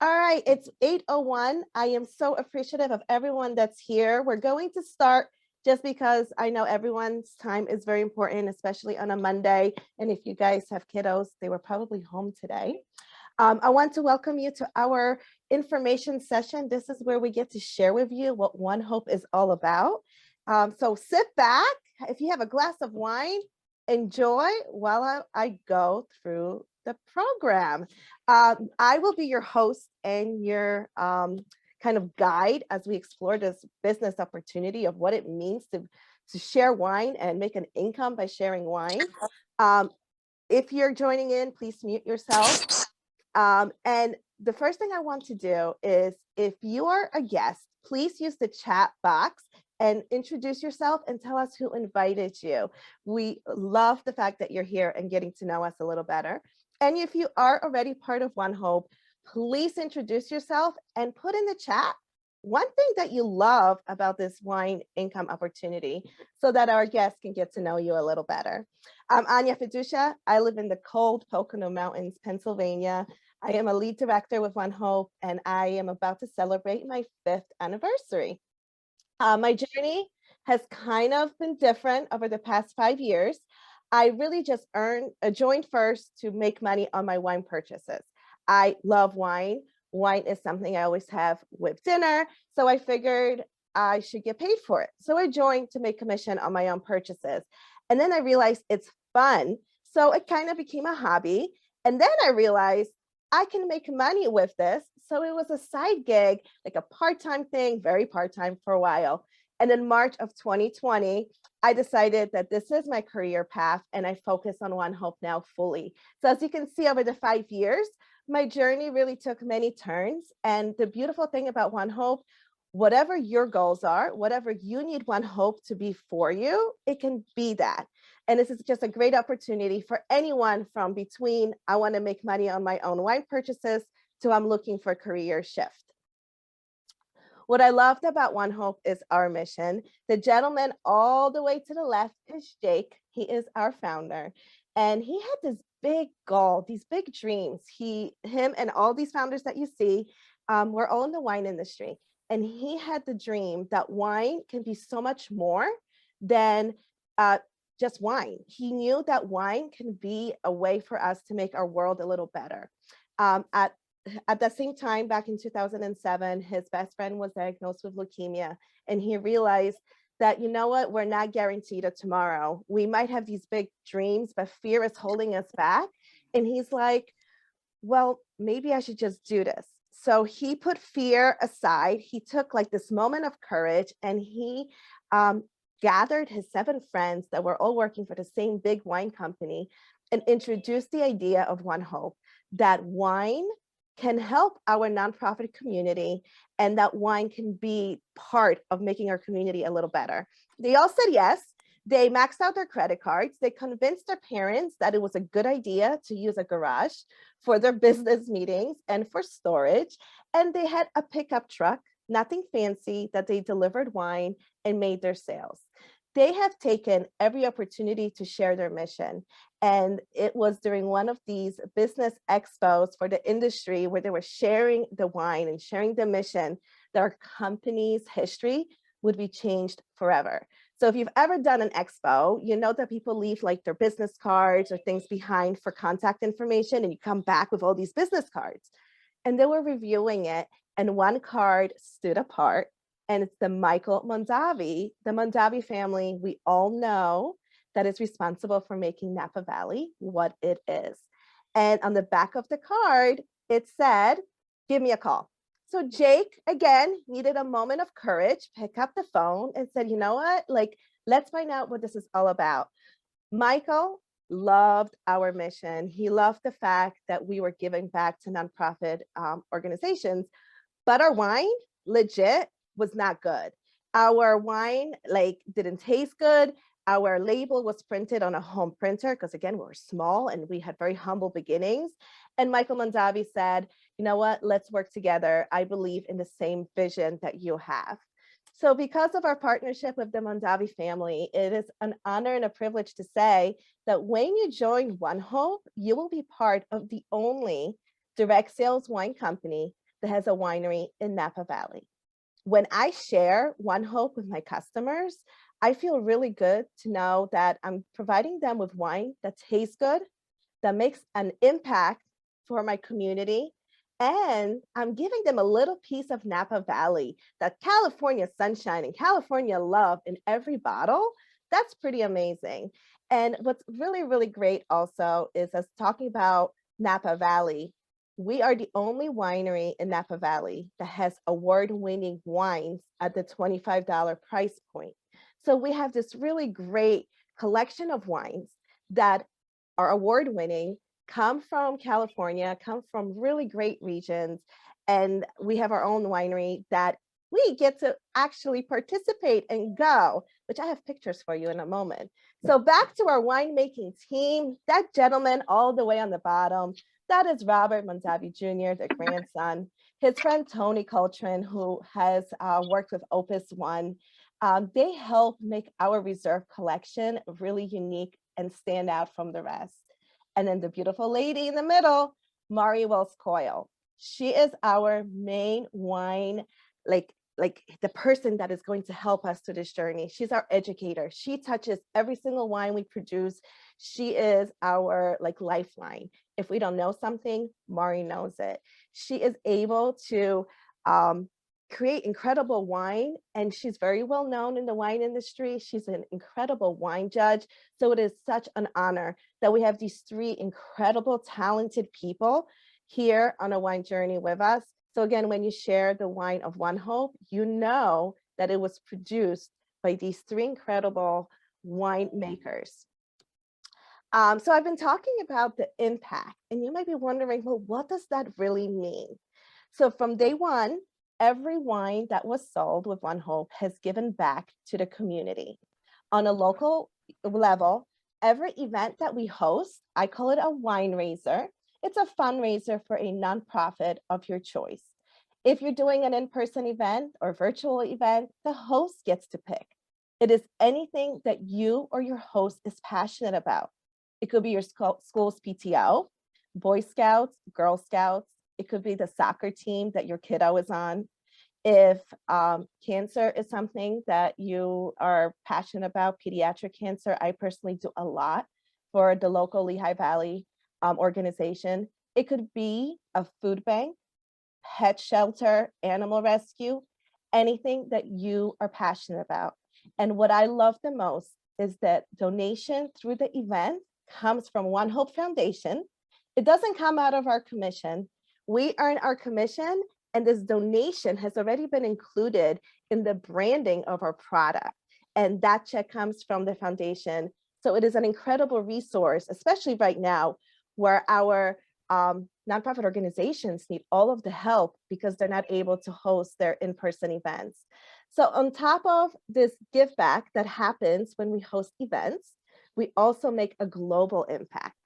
All right, it's 8:01. I am so appreciative of everyone that's here. We're going to start just because I know everyone's time is very important, especially on a Monday. And if you guys have kiddos, they were probably home today. I want to welcome you to our information session. This is where we get to share with you what ONEHOPE is all about. So sit back. If you have a glass of wine, enjoy while I go through the program. I will be your host and your kind of guide as we explore this business opportunity of what it means to share wine and make an income by sharing wine. If you're joining in, please mute yourself. And the first thing I want to do is, if you are a guest, please use the chat box and introduce yourself and tell us who invited you. We love the fact that you're here and getting to know us a little better. And if you are already part of ONEHOPE, please introduce yourself and put in the chat one thing that you love about this wine income opportunity so that our guests can get to know you a little better. I'm Ania Fiducia. I live in the cold Pocono Mountains, Pennsylvania. I am a lead director with ONEHOPE, and I am about to celebrate my 5th anniversary. My journey has kind of been different over the past 5 years. I really just joined first to make money on my wine purchases. I love wine. Wine is something I always have with dinner, so I figured I should get paid for it. So I joined to make commission on my own purchases. And then I realized it's fun, so it kind of became a hobby. And then I realized I can make money with this. So it was a side gig, like a part-time thing, very part-time for a while. And in March of 2020, I decided that this is my career path, and I focus on ONEHOPE now fully. So as you can see, over the 5 years, my journey really took many turns. And the beautiful thing about ONEHOPE, whatever your goals are, whatever you need ONEHOPE to be for you, it can be that. And this is just a great opportunity for anyone from between, I want to make money on my own wine purchases, to I'm looking for a career shift. What I loved about ONEHOPE is our mission. The gentleman all the way to the left is Jake. He is our founder. And he had this big goal, these big dreams. Him and all these founders that you see were all in the wine industry. And he had the dream that wine can be so much more than just wine. He knew that wine can be a way for us to make our world a little better. At the same time, back in 2007, his best friend was diagnosed with leukemia, and he realized that, you know what, we're not guaranteed a tomorrow. We might have these big dreams, but fear is holding us back. And he's like, well, maybe I should just do this. So he put fear aside. He took like this moment of courage, and he gathered his 7 friends that were all working for the same big wine company and introduced the idea of ONEHOPE, that wine can help our nonprofit community, and that wine can be part of making our community a little better. They all said yes. They maxed out their credit cards. They convinced their parents that it was a good idea to use a garage for their business meetings and for storage. And they had a pickup truck, nothing fancy, that they delivered wine and made their sales. They have taken every opportunity to share their mission. And it was during one of these business expos for the industry where they were sharing the wine and sharing the mission that our company's history would be changed forever. So if you've ever done an expo, you know that people leave like their business cards or things behind for contact information, and you come back with all these business cards. And they were reviewing it, and one card stood apart, and it's the Michael Mondavi. The Mondavi family, we all know, that is responsible for making Napa Valley what it is. And on the back of the card, it said, give me a call. So Jake, again, needed a moment of courage, pick up the phone and said, you know what, like, let's find out what this is all about. Michael loved our mission. He loved the fact that we were giving back to nonprofit organizations, but our wine legit was not good. Our wine like didn't taste good. Our label was printed on a home printer because, again, we were small and we had very humble beginnings. And Michael Mondavi said, you know what, let's work together. I believe in the same vision that you have. So because of our partnership with the Mondavi family, it is an honor and a privilege to say that when you join ONEHOPE, you will be part of the only direct sales wine company that has a winery in Napa Valley. When I share ONEHOPE with my customers, I feel really good to know that I'm providing them with wine that tastes good, that makes an impact for my community. And I'm giving them a little piece of Napa Valley, that California sunshine and California love in every bottle. That's pretty amazing. And what's really, really great also is us talking about Napa Valley. We are the only winery in Napa Valley that has award-winning wines at the $25 price point. So we have this really great collection of wines that are award-winning, come from California, come from really great regions, and we have our own winery that we get to actually participate and go, which I have pictures for you in a moment. So back to our winemaking team, that gentleman all the way on the bottom, that is Robert Mondavi Jr., the grandson. His friend Tony Coltrane, who has worked with Opus One, they help make our reserve collection really unique and stand out from the rest. And then the beautiful lady in the middle, Mari Wells Coyle. She is our main wine, like the person that is going to help us through this journey. She's our educator. She touches every single wine we produce. She is our lifeline. If we don't know something, Mari knows it. She is able to create incredible wine, and she's very well known in the wine industry. She's an incredible wine judge. So it is such an honor that we have these three incredible, talented people here on a wine journey with us. So again, when you share the wine of ONEHOPE, you know that it was produced by these three incredible winemakers. So I've been talking about the impact, and you might be wondering, well, what does that really mean? So from day one, every wine that was sold with ONEHOPE has given back to the community. On a local level, every event that we host, I call it a wine raiser. It's a fundraiser for a nonprofit of your choice. If you're doing an in-person event or virtual event, the host gets to pick. It is anything that you or your host is passionate about. It could be your school's PTO, Boy Scouts, Girl Scouts. It could be the soccer team that your kiddo is on. If cancer is something that you are passionate about, pediatric cancer, I personally do a lot for the local Lehigh Valley organization. It could be a food bank, pet shelter, animal rescue, anything that you are passionate about. And what I love the most is that donation through the event comes from ONEHOPE Foundation. It doesn't come out of our commission. We earn our commission, and this donation has already been included in the branding of our product. And that check comes from the foundation. So it is an incredible resource, especially right now, where our nonprofit organizations need all of the help because they're not able to host their in-person events. So on top of this give back that happens when we host events, we also make a global impact.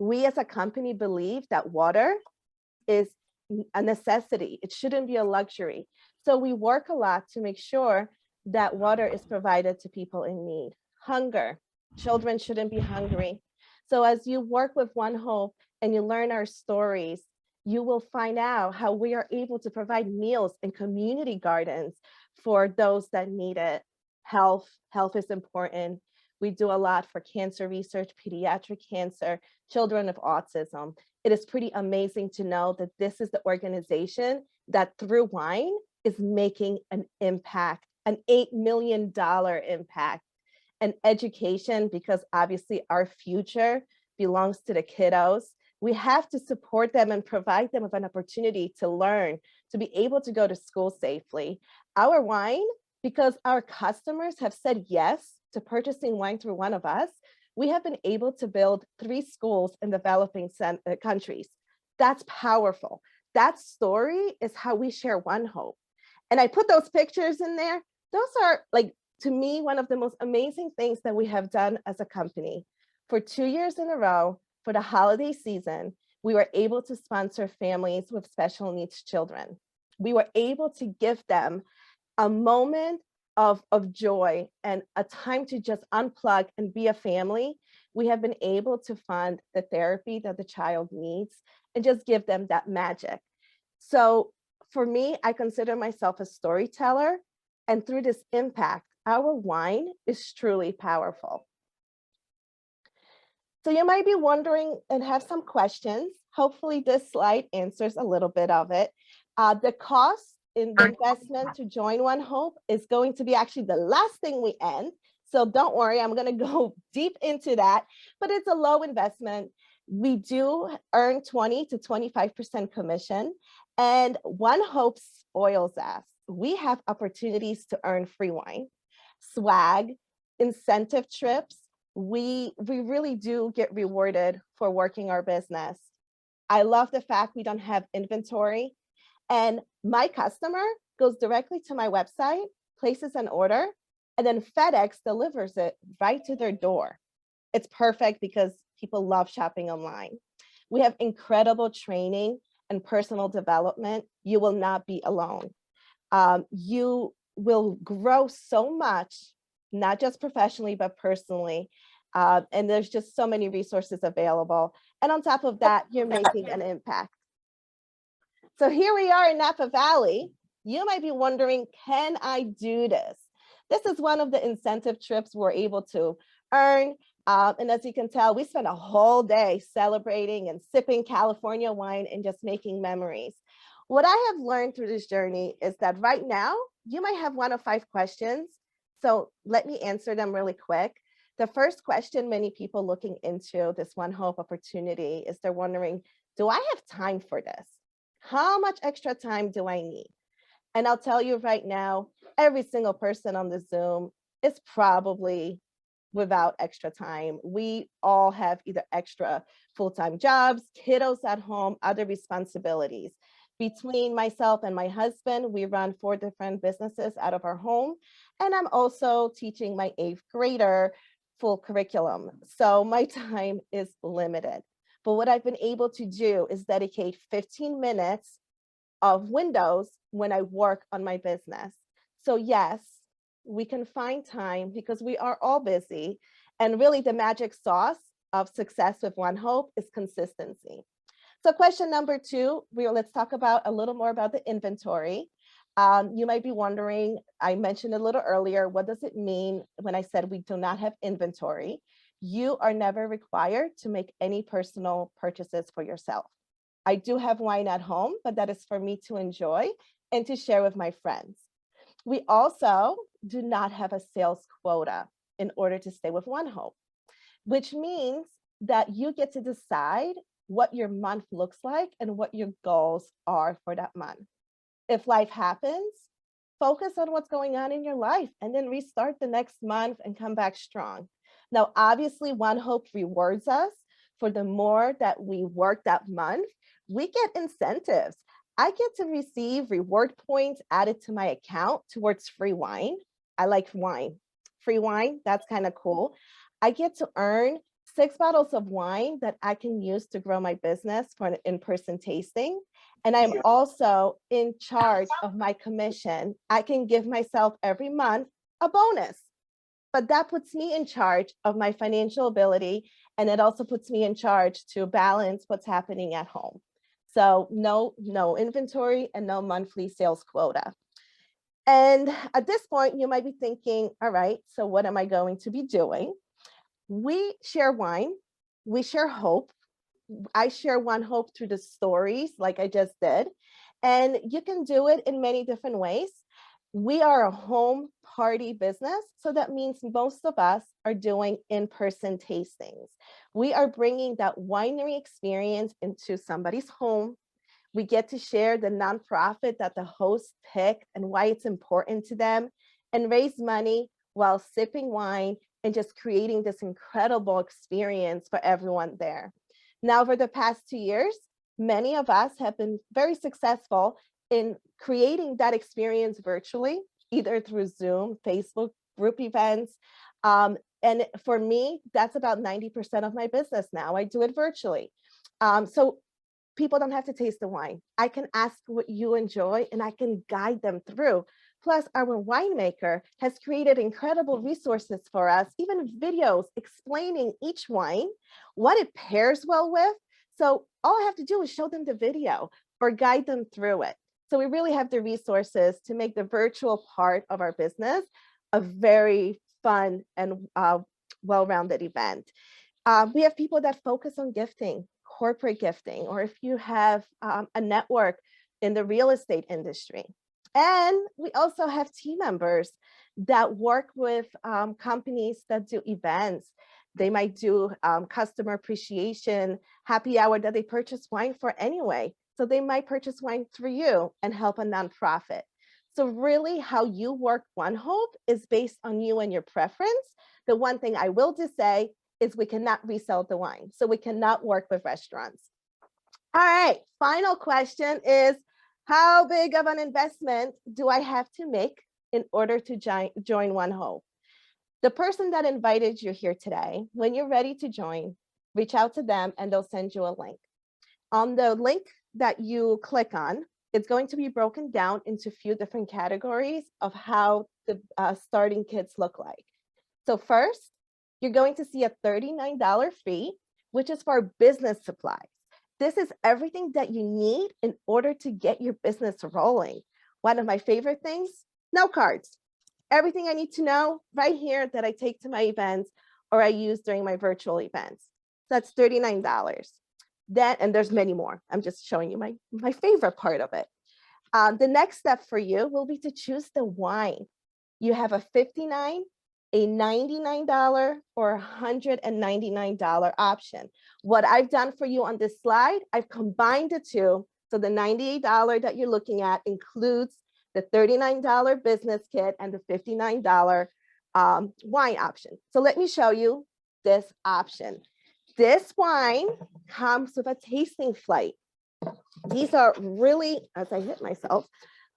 We as a company believe that water is a necessity. It shouldn't be a luxury. So we work a lot to make sure that water is provided to people in need. Hunger, children shouldn't be hungry. So as you work with ONEHOPE and you learn our stories, you will find out how we are able to provide meals in community gardens for those that need it. Health is important. We do a lot for cancer research, pediatric cancer, children of autism. It is pretty amazing to know that this is the organization that through wine is making an impact, an $8 million impact. And education, because obviously our future belongs to the kiddos. We have to support them and provide them with an opportunity to learn, to be able to go to school safely. Our wine, because our customers have said yes to purchasing wine through one of us, we have been able to build 3 schools in developing countries. That's powerful. That story is how we share ONEHOPE. And I put those pictures in there. Those are, like, to me, one of the most amazing things that we have done as a company. For 2 years in a row, for the holiday season, we were able to sponsor families with special needs children. We were able to give them a moment of joy and a time to just unplug and be a family. We have been able to fund the therapy that the child needs and just give them that magic. So For me, I consider myself a storyteller, and through this impact, our wine is truly powerful. So you might be wondering and have some questions. Hopefully this slide answers a little bit of it. The cost in the investment to join ONEHOPE is going to be actually the last thing we end. So don't worry, I'm going to go deep into that, but it's a low investment. We do earn 20 to 25% commission, and ONEHOPE spoils us. We have opportunities to earn free wine, swag, incentive trips. We really do get rewarded for working our business. I love the fact we don't have inventory, and my customer goes directly to my website, places an order, and then FedEx delivers it right to their door. It's perfect because people love shopping online. We have incredible training and personal development. You will not be alone. You will grow so much, not just professionally, but personally. And there's just so many resources available. And on top of that, you're making an impact. So here we are in Napa Valley. You might be wondering, can I do this? This is one of the incentive trips we're able to earn. And as you can tell, we spent a whole day celebrating and sipping California wine and just making memories. What I have learned through this journey is that right now, you might have 1 of 5 questions. So let me answer them really quick. The first question many people looking into this ONEHOPE opportunity is they're wondering, do I have time for this? How much extra time do I need? And I'll tell you right now, every single person on the Zoom is probably without extra time. We all have either extra full-time jobs, kiddos at home, other responsibilities. Between myself and my husband, we run 4 different businesses out of our home. And I'm also teaching my 8th grader full curriculum. So my time is limited. But what I've been able to do is dedicate 15 minutes of windows when I work on my business. So yes, we can find time because we are all busy. And really the magic sauce of success with ONEHOPE is consistency. So question number 2, let's talk about a little more about the inventory. You might be wondering, I mentioned a little earlier, what does it mean when I said we do not have inventory? You are never required to make any personal purchases for yourself. I do have wine at home, but that is for me to enjoy and to share with my friends. We also do not have a sales quota in order to stay with ONEHOPE, which means that you get to decide what your month looks like and what your goals are for that month. If life happens, focus on what's going on in your life and then restart the next month and come back strong. Now, obviously, ONEHOPE rewards us for the more that we work that month. We get incentives. I get to receive reward points added to my account towards free wine. I like wine. Free wine, that's kind of cool. I get to earn 6 bottles of wine that I can use to grow my business for an in-person tasting. And I'm also in charge of my commission. I can give myself every month a bonus, but that puts me in charge of my financial ability. And it also puts me in charge to balance what's happening at home. So no inventory and no monthly sales quota. And at this point, you might be thinking, all right, so what am I going to be doing? We share wine, we share hope. I share ONEHOPE through the stories like I just did, and you can do it in many different ways. We are a home party business, so that means most of us are doing in-person tastings. We are bringing that winery experience into somebody's home. We get to share the nonprofit that the hosts pick and why it's important to them, and raise money while sipping wine and just creating this incredible experience for everyone there. Now, over the past 2 years, many of us have been very successful in creating that experience virtually, either through Zoom, Facebook, group events. And for me, that's about 90% of my business now. I do it virtually. So people don't have to taste the wine. I can ask what you enjoy and I can guide them through. Plus, our winemaker has created incredible resources for us, even videos explaining each wine, what it pairs well with. So all I have to do is show them the video or guide them through it. So we really have the resources to make the virtual part of our business a very fun and well-rounded event. We have people that focus on gifting, corporate gifting, or if you have a network in the real estate industry. And we also have team members that work with companies that do events. They might do customer appreciation, happy hour that they purchase wine for anyway. So they might purchase wine through you and help a nonprofit. So really how you work ONEHOPE is based on you and your preference. The one thing I will just say is we cannot resell the wine. So we cannot work with restaurants. All right, final question is, how big of an investment do I have to make in order to join ONEHOPE? The person that invited you here today, when you're ready to join, reach out to them and they'll send you a link. On the link that you click on, it's going to be broken down into a few different categories of how the starting kits look like. So first, you're going to see a $39 fee, which is for business supplies. This is everything that you need in order to get your business rolling. One of my favorite things, note cards. Everything I need to know right here that I take to my events or I use during my virtual events. That's $39. Then, and there's many more. I'm just showing you my favorite part of it. The next step for you will be to choose the wine. You have a $59, a $99, or $199 option. What I've done for you on this slide, I've combined the two. So the $98 that you're looking at includes the $39 business kit and the $59 wine option. So let me show you this option. This wine comes with a tasting flight. These are really, as I hit myself,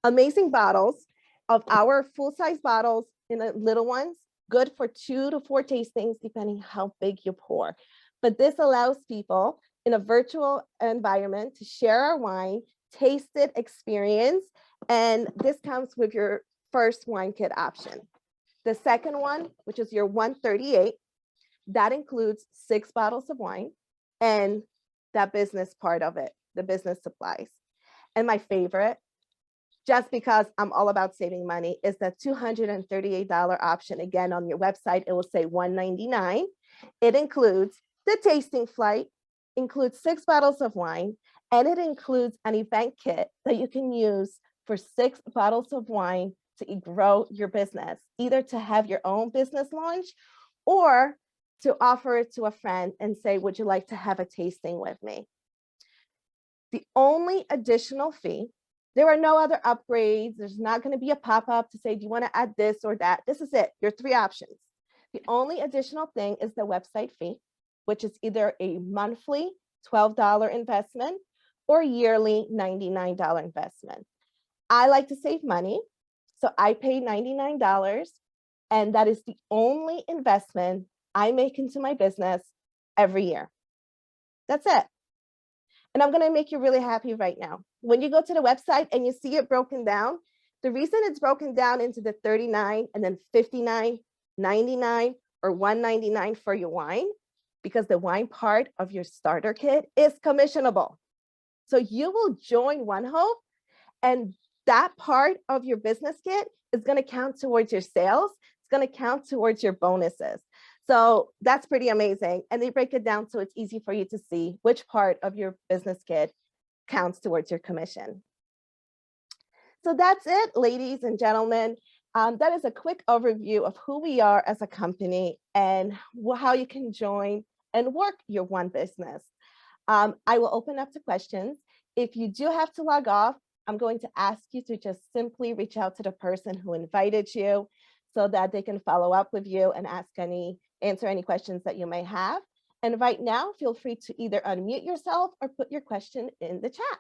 amazing bottles of our full-size bottles in the little ones, good for 2 to 4 tastings, depending how big you pour. But this allows people in a virtual environment to share our wine, taste it, experience, and this comes with your first wine kit option. The second one, which is your 138, that includes 6 bottles of wine and that business part of it, the business supplies. And my favorite, just because I'm all about saving money, is the $238 option. Again, on your website, it will say $199. It includes the tasting flight, includes 6 bottles of wine, and it includes an event kit that you can use for 6 bottles of wine to grow your business, either to have your own business launch or to offer it to a friend and say, would you like to have a tasting with me? The only additional fee, there are no other upgrades. There's not going to be a pop-up to say, do you want to add this or that? This is it, your 3 options. The only additional thing is the website fee, which is either a monthly $12 investment or yearly $99 investment. I like to save money, so I pay $99, and that is the only investment I make into my business every year. That's it. And I'm going to make you really happy right now. When you go to the website and you see it broken down, the reason it's broken down into the 39 and then 59, 99, or 199 for your wine, because the wine part of your starter kit is commissionable. So you will join ONEHOPE, and that part of your business kit is going to count towards your sales. It's going to count towards your bonuses. So that's pretty amazing. And they break it down so it's easy for you to see which part of your business kit counts towards your commission. So that's it, ladies and gentlemen. That is a quick overview of who we are as a company and how you can join and work your one business. I will open up to questions. If you do have to log off, I'm going to ask you to just simply reach out to the person who invited you so that they can follow up with you and answer any questions that you may have. And right now, feel free to either unmute yourself or put your question in the chat.